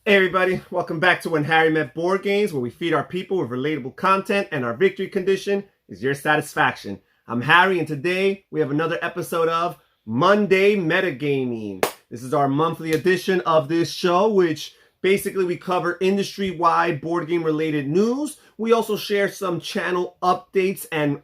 Hey everybody, welcome back to When Harry Met Board Games, where we feed our people with relatable content and our victory condition is your satisfaction. I'm Harry, and today we have another episode of Monday Metagaming. This is our monthly edition of this show, which basically we cover industry-wide board game related news. We also share some channel updates and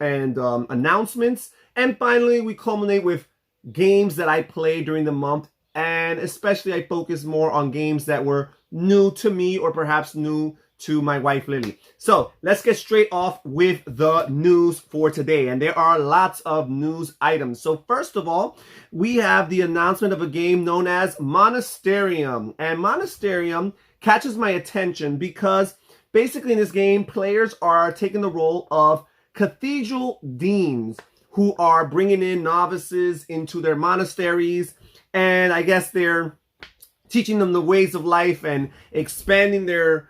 announcements. And finally, we culminate with games that I played during the month. And especially I focus more on games that were new to me or perhaps new to my wife Lily. So let's get straight off with the news for today. And there are lots of news items. So first of all, we have the announcement of a game known as Monasterium. And Monasterium catches my attention because basically in this game, players are taking the role of cathedral deans who are bringing in novices into their monasteries. And I guess they're teaching them the ways of life and expanding their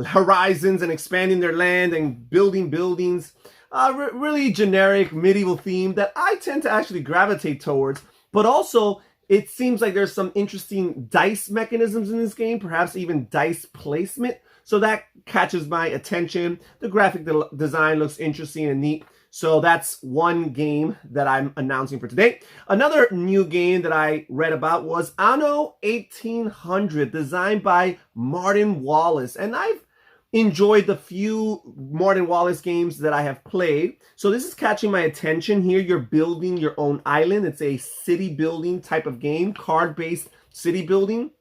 horizons and expanding their land and building buildings. Really generic medieval theme that I tend to actually gravitate towards. But also, it seems like there's some interesting dice mechanisms in this game, perhaps even dice placement. So that catches my attention. The graphic design looks interesting and neat. So that's one game that I'm announcing for today. Another new game that I read about was Anno 1800, designed by Martin Wallace. And I've enjoyed the few Martin Wallace games that I have played. So this is catching my attention here. You're building your own island. It's a city building type of game, card-based city building.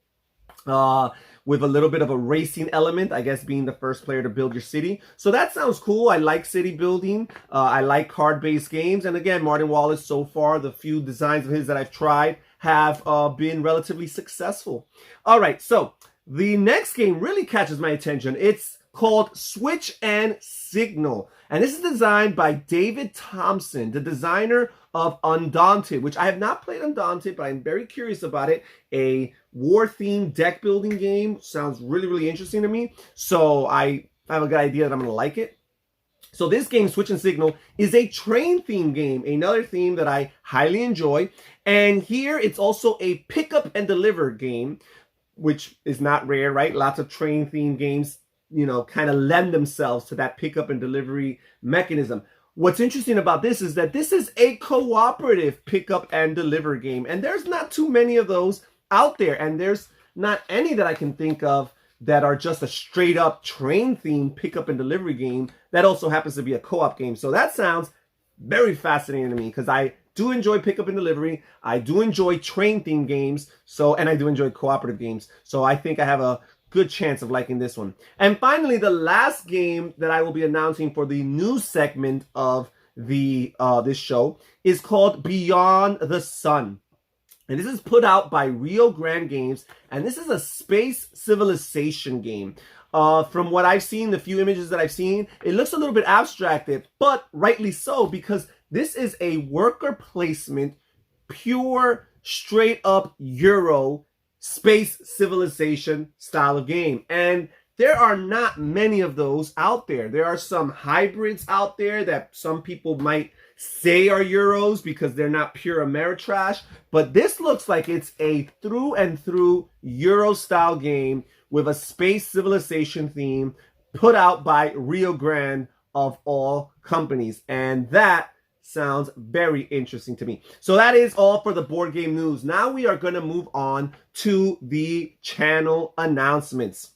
With a little bit of a racing element, I guess being the first player to build your city. So that sounds cool. I like city building. I like card-based games. And again, Martin Wallace, so far, the few designs of his that I've tried have been relatively successful. All right, so the next game really catches my attention. It's called Switch and Signal. And this is designed by David Thompson, the designer of Undaunted, which I have not played Undaunted, but I'm very curious about it. A war-themed deck building game. Sounds really, really interesting to me. So I have a good idea that I'm going to like it. So this game, Switch and Signal, is a train theme game, another theme that I highly enjoy. And here it's also a pick up and deliver game, which is not rare, right? Lots of train theme games, you know, kind of lend themselves to that pickup and delivery mechanism. What's interesting about this is that this is a cooperative pickup and deliver game. And there's not too many of those out there. And there's not any that I can think of that are just a straight up train theme pickup and delivery game that also happens to be a co-op game. So that sounds very fascinating to me because I do enjoy pickup and delivery. I do enjoy train theme games. And I do enjoy cooperative games. So I think I have a good chance of liking this one. And finally, the last game that I will be announcing for the news segment of the this show is called Beyond the Sun. And this is put out by Rio Grande Games, and this is a space civilization game. From what I've seen, the few images that I've seen, it looks a little bit abstracted, but rightly so, because this is a worker placement, pure, straight up Euro space civilization style of game. And there are not many of those out there. There are some hybrids out there that some people might say are Euros because they're not pure Ameritrash. But this looks like it's a through and through Euro style game with a space civilization theme put out by Rio Grande of all companies. And that sounds very interesting to me. So that is all for the board game news. Now we are going to move on to the channel announcements.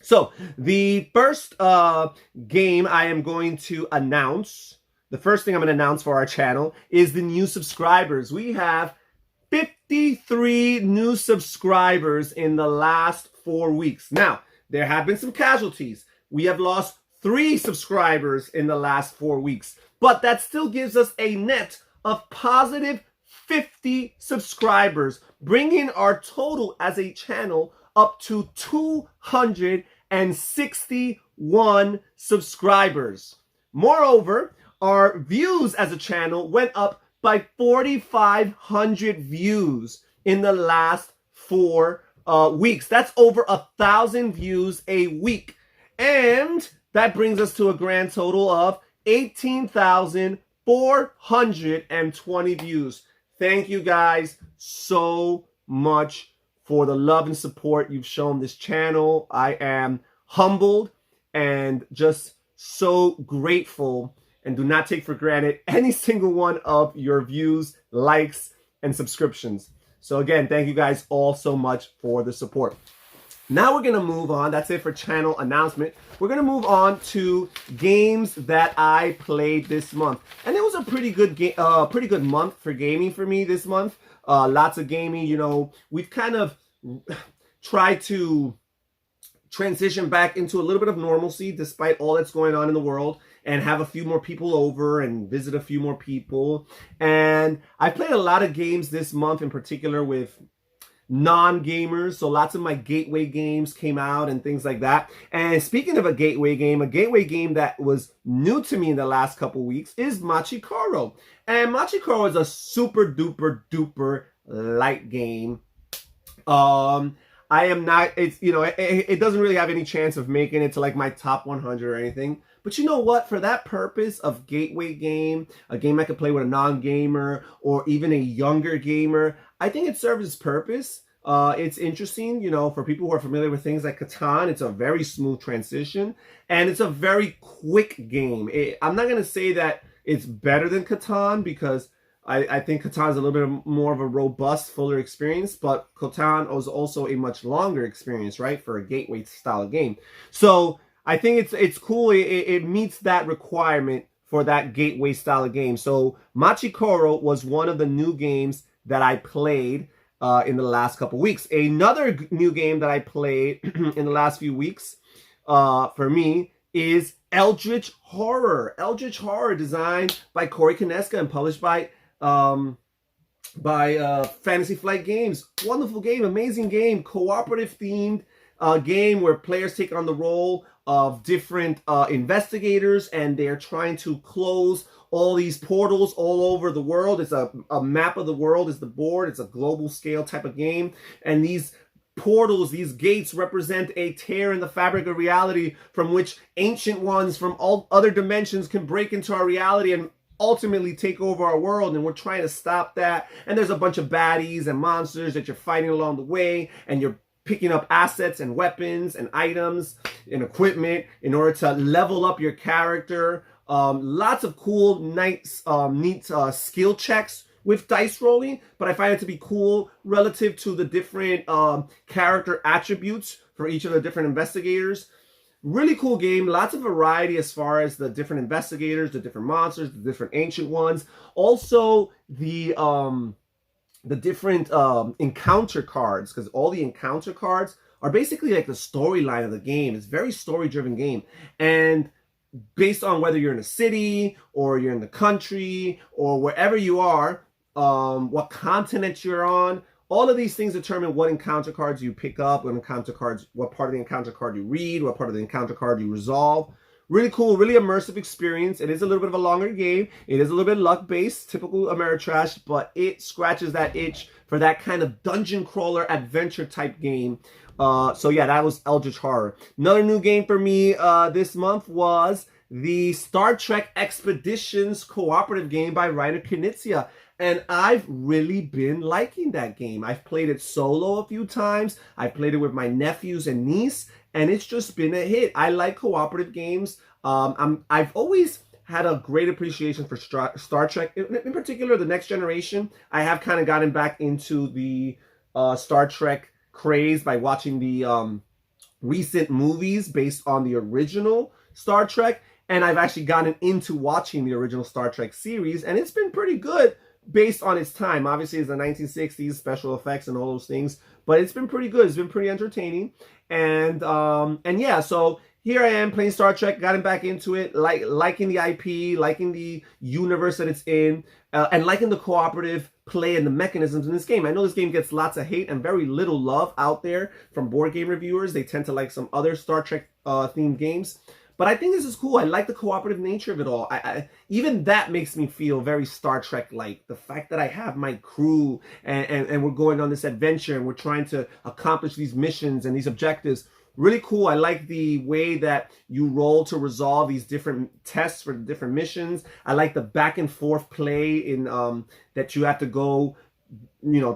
So the first game I am going to announce, the first thing I'm going to announce for our channel is the new subscribers. We have 53 new subscribers in the last 4 weeks. Now, there have been some casualties. We have lost 3 subscribers in the last 4 weeks. But that still gives us a net of positive 50 subscribers, bringing our total as a channel up to 261 subscribers. Moreover, our views as a channel went up by 4,500 views in the last 4 weeks. That's over 1,000 views a week. And that brings us to a grand total of 18,420 views. Thank you guys so much for the love and support you've shown this channel. I am humbled and just so grateful, and do not take for granted any single one of your views, likes, and subscriptions. So again, thank you guys all so much for the support. Now we're gonna move on. That's it for channel announcement. We're gonna move on to games that I played this month, and it was a pretty good month for gaming for me this month. Lots of gaming. You know, we've kind of tried to transition back into a little bit of normalcy despite all that's going on in the world, and have a few more people over and visit a few more people. And I played a lot of games this month, in particular with non-gamers, so lots of my gateway games came out and things like that. And speaking of a gateway game that was new to me in the last couple weeks is Machikoro. And Machikoro is a super duper duper light game. I am not, it's, you know, it doesn't really have any chance of making it to like my top 100 or anything. But you know what? For that purpose of gateway game, a game I could play with a non-gamer or even a younger gamer, I think it serves its purpose. It's interesting, you know, for people who are familiar with things like Catan. It's a very smooth transition, and it's a very quick game. I'm not going to say that it's better than Catan, because I think Catan is a little bit more of a robust, fuller experience, but Catan was also a much longer experience, right, for a gateway style of game. So I think it's cool. It meets that requirement for that gateway style of game. So Machikoro was one of the new games that I played in the last couple weeks. Another new game that I played in the last few weeks for me is Eldritch Horror. Eldritch Horror, designed by Corey Konieczka and published by Fantasy Flight Games. Wonderful game, amazing game, cooperative themed game where players take on the role of different investigators, and they're trying to close all these portals all over the world. It's a map of the world is the board. It's a global scale type of game, and these portals, these gates, represent a tear in the fabric of reality from which ancient ones from all other dimensions can break into our reality and ultimately take over our world, and we're trying to stop that. And there's a bunch of baddies and monsters that you're fighting along the way, and you're picking up assets and weapons and items and equipment in order to level up your character. Lots of cool, nice, neat skill checks with dice rolling, but I find it to be cool relative to the different character attributes for each of the different investigators. Really cool game, lots of variety as far as the different investigators, the different monsters, the different ancient ones. Also, the different encounter cards, because all the encounter cards are basically like the storyline of the game. It's a very story-driven game. And based on whether you're in a city or you're in the country or wherever you are, what continent you're on, all of these things determine what encounter cards you pick up, what part of the encounter card you read, what part of the encounter card you resolve. Really cool, really immersive experience. It is a little bit of a longer game. It is a little bit luck-based, typical Ameritrash, but it scratches that itch for that kind of dungeon crawler adventure type game. So yeah, that was Eldritch Horror. Another new game for me this month was the Star Trek Expeditions cooperative game by Reiner Knizia. And I've really been liking that game. I've played it solo a few times. I've played it with my nephews and niece, and it's just been a hit. I like cooperative games. I've always had a great appreciation for Star Trek, in particular the Next Generation. I have kind of gotten back into the Star Trek craze by watching the recent movies based on the original Star Trek, and I've actually gotten into watching the original Star Trek series, and it's been pretty good based on its time. Obviously, it's the 1960s, special effects and all those things, but it's been pretty good. It's been pretty entertaining, and yeah, so here I am playing Star Trek, gotten back into it, liking the IP, liking the universe that it's in, and liking the cooperative play and the mechanisms in this game. I know this game gets lots of hate and very little love out there from board game reviewers. They tend to like some other Star Trek themed games. But I think this is cool. I like the cooperative nature of it all. Even that makes me feel very Star Trek-like. The fact that I have my crew and we're going on this adventure and we're trying to accomplish these missions and these objectives. Really cool. I like the way that you roll to resolve these different tests for the different missions. I like the back and forth play in that you have to go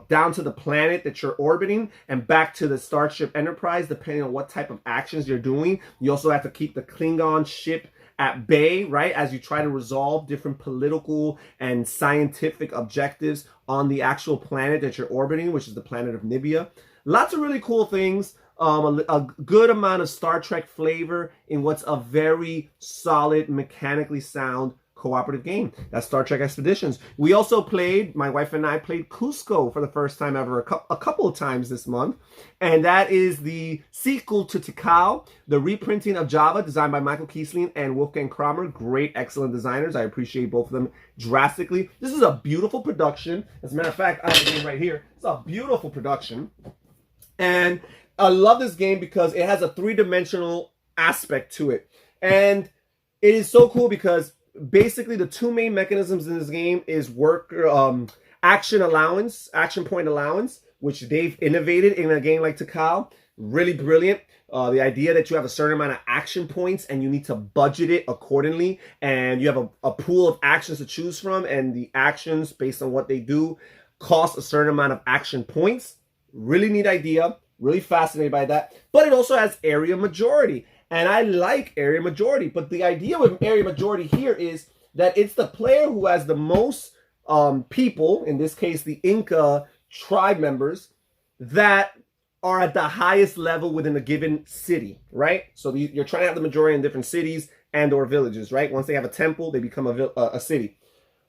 down to the planet that you're orbiting and back to the Starship Enterprise, depending on what type of actions you're doing. You also have to keep the Klingon ship at bay, right, as you try to resolve different political and scientific objectives on the actual planet that you're orbiting, which is the planet of Nibia. Lots of really cool things. A good amount of Star Trek flavor in what's a very solid, mechanically sound cooperative game. That's Star Trek Expeditions. We also played, my wife and I played Cusco for the first time ever a couple of times this month. And that is the sequel to Tikal, the reprinting of Java, designed by Michael Kiesling and Wolfgang Kramer. Great, excellent designers. I appreciate both of them drastically. This is a beautiful production. As a matter of fact, I have the game right here. It's a beautiful production. And I love this game because it has a three-dimensional aspect to it. And it is so cool because basically the two main mechanisms in this game is action point allowance, which they've innovated in a game like Tikal. Really brilliant. The idea that you have a certain amount of action points and you need to budget it accordingly, and you have a pool of actions to choose from, and the actions based on what they do cost a certain amount of action points. Really neat idea. Really fascinated by that. But it also has area majority. And I like area majority. But the idea with area majority here is that it's the player who has the most people, in this case the Inca tribe members, that are at the highest level within a given city, right? So you're trying to have the majority in different cities and or villages, right? Once they have a temple, they become a city.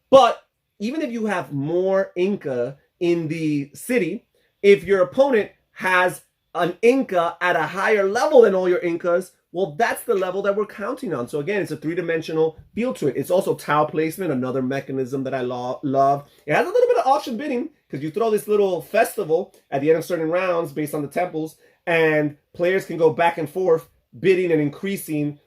But even if you have more Inca in the city, if your opponent has an Inca at a higher level than all your Incas, well, that's the level that we're counting on. So again, it's a three-dimensional feel to it. It's also tile placement, another mechanism that I love. It has a little bit of auction bidding because you throw this little festival at the end of certain rounds based on the temples, and players can go back and forth bidding and increasing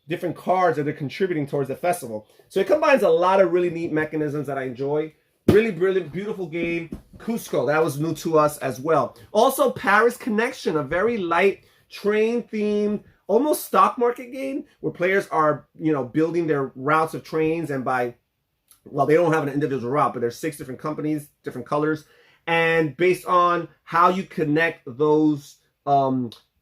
different cards that they're contributing towards the festival. So it combines a lot of really neat mechanisms that I enjoy. Really brilliant, beautiful game. Cusco, that was new to us as well. Also, Paris Connection, a very light train-themed, almost stock market game where players are, building their routes of trains, and they don't have an individual route, but there's 6 different companies, different colors, and based on how you connect those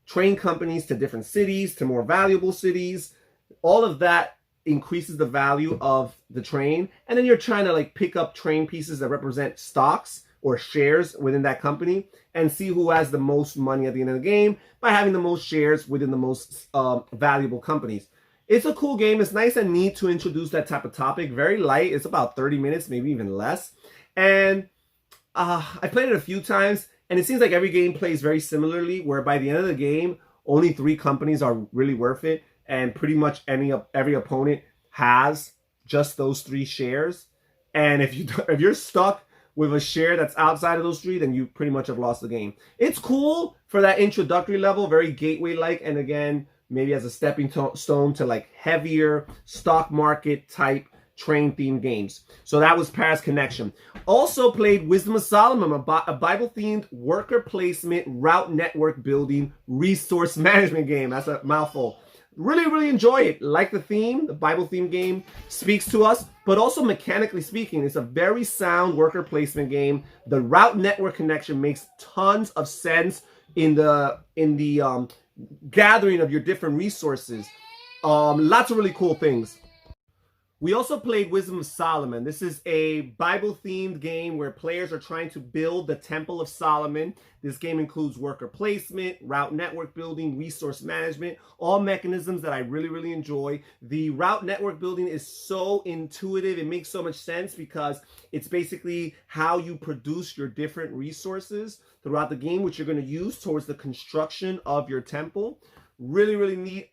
train companies to different cities, to more valuable cities, all of that increases the value of the train. And then you're trying to pick up train pieces that represent stocks or shares within that company and see who has the most money at the end of the game by having the most shares within the most valuable companies. It's a cool game. It's nice and neat to introduce that type of topic. Very light. It's about 30 minutes, maybe even less. And I played it a few times, and it seems like every game plays very similarly, where by the end of the game, only 3 companies are really worth it. And pretty much every opponent has just those 3 shares. And if you're stuck with a share that's outside of those 3, then you pretty much have lost the game. It's cool for that introductory level, very gateway-like, and again, maybe as a stepping stone to heavier stock market type train-themed games. So that was Paris Connection. Also played Wisdom of Solomon, a Bible-themed worker placement, route network building, resource management game. That's a mouthful. Really, really enjoy it. Like the theme, the Bible theme game speaks to us, but also mechanically speaking, it's a very sound worker placement game. The route network connection makes tons of sense in the gathering of your different resources. Lots of really cool things. We also played Wisdom of Solomon. This is a Bible-themed game where players are trying to build the Temple of Solomon. This game includes worker placement, route network building, resource management, all mechanisms that I really, really enjoy. The route network building is so intuitive. It makes so much sense because it's basically how you produce your different resources throughout the game, which you're going to use towards the construction of your temple. Really, really neat.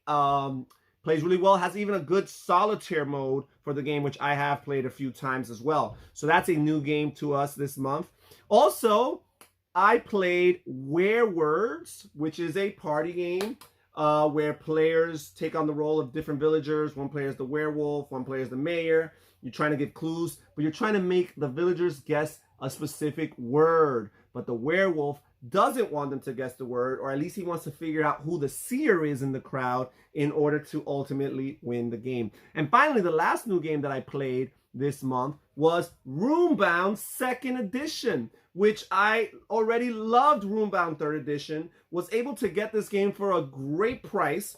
Plays really well. Has even a good solitaire mode for the game, which I have played a few times as well. So that's a new game to us this month. Also, I played Werewords, which is a party game where players take on the role of different villagers. One player is the werewolf, one player is the mayor. You're trying to give clues, but you're trying to make the villagers guess a specific word. But the werewolf doesn't want them to guess the word, or at least he wants to figure out who the seer is in the crowd in order to ultimately win the game. And finally, the last new game that I played this month was Roombound 2nd Edition, which I already loved. Roombound 3rd Edition, was able to get this game for a great price,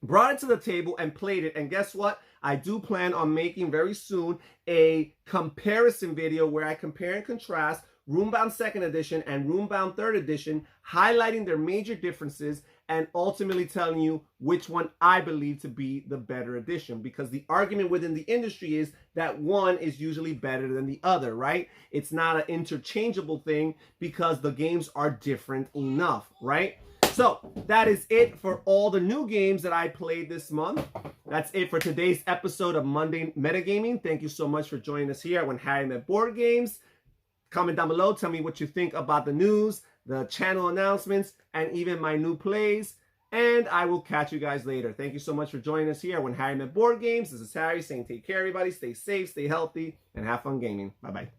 brought it to the table and played it. And guess what? I do plan on making very soon a comparison video where I compare and contrast Roombound 2nd Edition and Roombound 3rd Edition, highlighting their major differences and ultimately telling you which one I believe to be the better edition. Because the argument within the industry is that one is usually better than the other, right? It's not an interchangeable thing because the games are different enough, right? So that is it for all the new games that I played this month. That's it for today's episode of Monday Metagaming. Thank you so much for joining us here at When Harry Met Board Games. Comment down below. Tell me what you think about the news, the channel announcements, and even my new plays. And I will catch you guys later. Thank you so much for joining us here When Harry Met Board Games. This is Harry saying take care, everybody. Stay safe, stay healthy, and have fun gaming. Bye-bye.